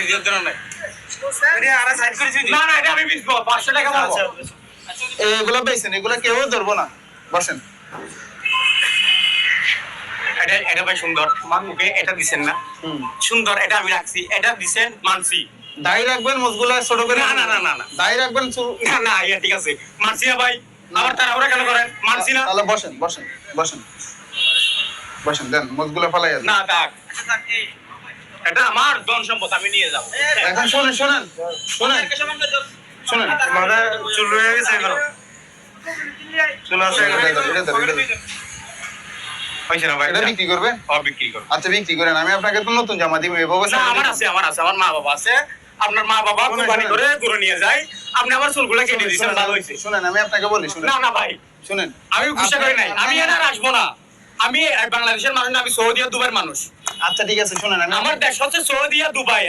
বাড়ি দিয়ে দেন না আরে সাইড করেছি না না এটা আমি 500 টাকা পাবো এগুলো বেছেন, এগুলো কেউ ধরবো না, বসেন। এটা ভাই সুন্দর, আমার মুখে এটা দিছেন না সুন্দর, এটা আমি রাখছি, এটা দিছেন মানসি। দাই রাখবেন মুজগুলা ছোট করে? না না না না না দাই রাখবেন না না, ইয়া ঠিক আছে, মানসি না ভাই, আবার তাড়াহুড়া কেন করেন? মানসি না। তাহলে বসেন বসেন বসেন বসেন, দেন মুজগুলা ফালাই দেন। না থাক, এটা আমার ধন সম্পদ, আমি নিয়ে যাব। এখন শুনেন শুনেন শুনেন শুনেন, মানে চুল হয়ে গেছে এগুলো, চুল আছে পয়সা না ভাই, এটা বিক্রি করবেন? বিক্রি করব। আচ্ছা বিক্রি করেন, আমি আপনাকে তো নতুন জামা দিব এই না আমার আছে, আমার আছে, আমার মা বাবা আছে, আপনার মা বাবা কুরবানি করে গরু নিয়ে যায়, আপনি আমার চুলগুলো কেটে দিয়েছেন, ভালো হয়েছে। শুনেন আমি আপনাকে বলি, শুনেন। না না ভাই শুনেন, আমি গুসা করি নাই, আমি এর আর আসবো না, আমি বাংলাদেশের মানুষ না, আমি সৌদি আর দুবাইয়ের মানুষ। আচ্ছা ঠিক আছে শুনেন, আমি আমার দেশ হচ্ছে সৌদি আর দুবাই।